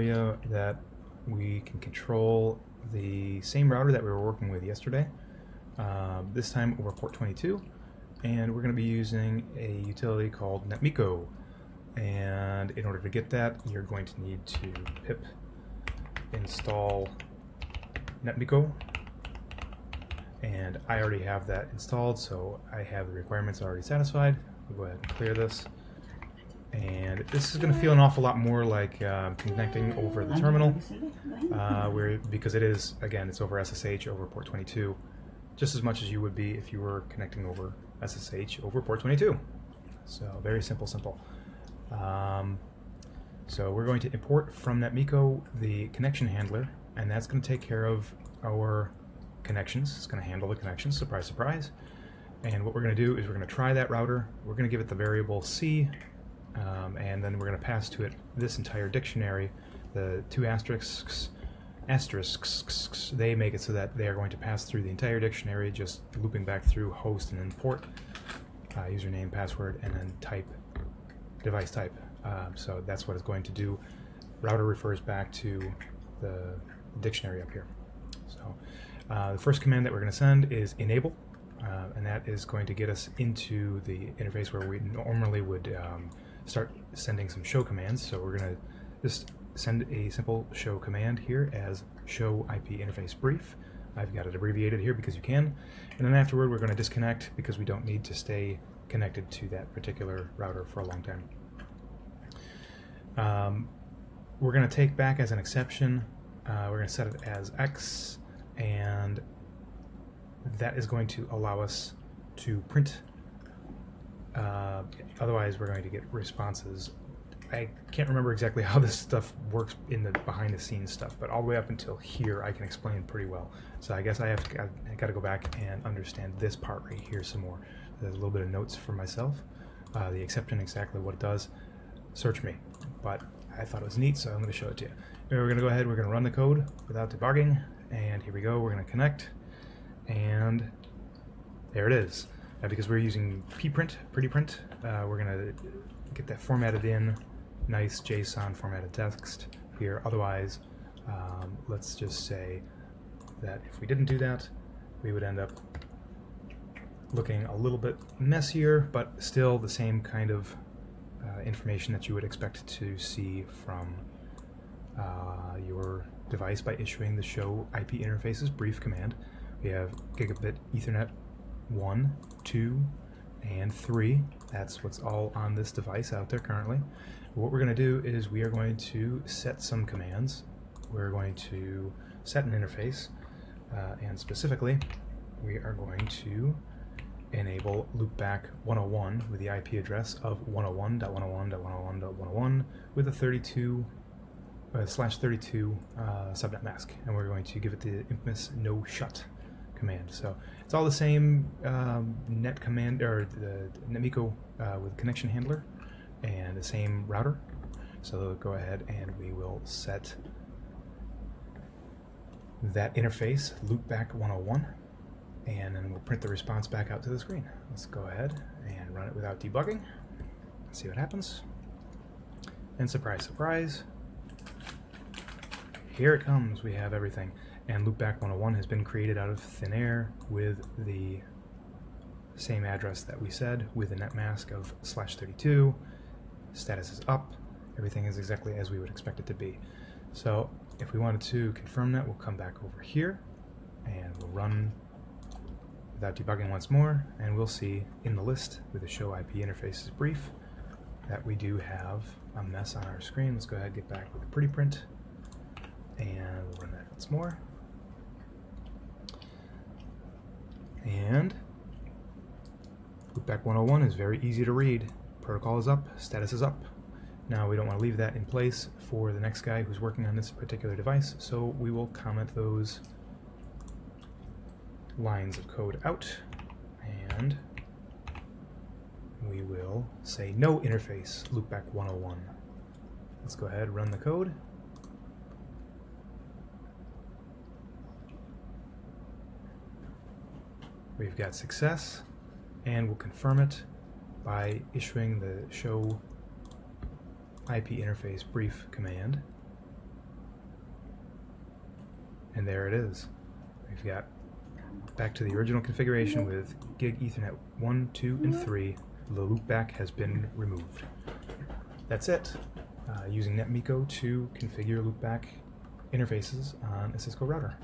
you that we can control the same router that we were working with yesterday, this time over port 22, and we're going to be using a utility called netmiko. And in order to get that, you're going to need to pip install netmiko, and I already have that installed, so I have the requirements already satisfied. We'll go ahead and clear this. And this is going to feel an awful lot more like connecting over the terminal, because it is, again, it's over SSH over port 22, just as much as you would be if you were connecting over SSH over port 22. So very simple. So we're going to import from netmiko the connection handler, and that's going to take care of our connections. It's going to handle the connections, surprise, surprise. And what we're going to do is we're going to try that router. We're going to give it the variable C, and then we're going to pass to it this entire dictionary. The two asterisks, they make it so that they are going to pass through the entire dictionary, just looping back through host and then port, username, password, and then type, device type. So that's what it's going to do. Router refers back to the dictionary up here. So the first command that we're going to send is enable, and that is going to get us into the interface where we normally would start sending some show commands. So we're going to just send a simple show command here as show IP interface brief. I've got it abbreviated here because you can. And then afterward we're going to disconnect because we don't need to stay connected to that particular router for a long time. We're going to take back as an exception, we're going to set it as X, and that is going to allow us to print. Otherwise we're going to get responses. I can't remember exactly how this stuff works in the behind the scenes stuff, but all the way up until here I can explain pretty well. So I guess I got to go back and understand this part right here some more. There's a little bit of notes for myself. The exception, exactly what it does, search me. But I thought it was neat, so I'm going to show it to you. We're going to go ahead, we're going to run the code without debugging, and here we go, we're going to connect, and there it is. Now, because we're using pretty print, we're going to get that formatted in, nice JSON formatted text here. Otherwise, let's just say that if we didn't do that, we would end up looking a little bit messier, but still the same kind of information that you would expect to see from your device by issuing the show IP interfaces brief command. We have gigabit Ethernet 1, 2, and 3. That's what's all on this device out there currently. What we're going to do is we are going to set some commands. We're going to set an interface, and specifically we are going to enable Loopback 101 with the IP address of 101.101.101.101 with a 32 /32 subnet mask, and we're going to give it the infamous no shut command. So it's all the same net command, or the netmiko with connection handler and the same router. So go ahead and we will set that interface Loopback 101, and then we'll print the response back out to the screen. Let's go ahead and run it without debugging. Let's see what happens. And surprise, surprise, here it comes. We have everything. And Loopback 101 has been created out of thin air with the same address that we said, with a net mask of /32. Status is up. Everything is exactly as we would expect it to be. So if we wanted to confirm that, we'll come back over here and we'll run without debugging once more, and we'll see in the list with the show IP interfaces brief that we do have a mess on our screen. Let's go ahead and get back with the pretty print, and we'll run that once more. And Loopback 101 is very easy to read. Protocol is up, status is up. Now we don't want to leave that in place for the next guy who's working on this particular device, so we will comment those lines of code out, and we will say no interface Loopback 101. Let's go ahead and run the code. We've got success, and we'll confirm it by issuing the show IP interface brief command. And there it is. We've got back to the original configuration with Gig Ethernet 1, 2, and 3. The loopback has been removed. That's it. Using netmiko to configure loopback interfaces on a Cisco router.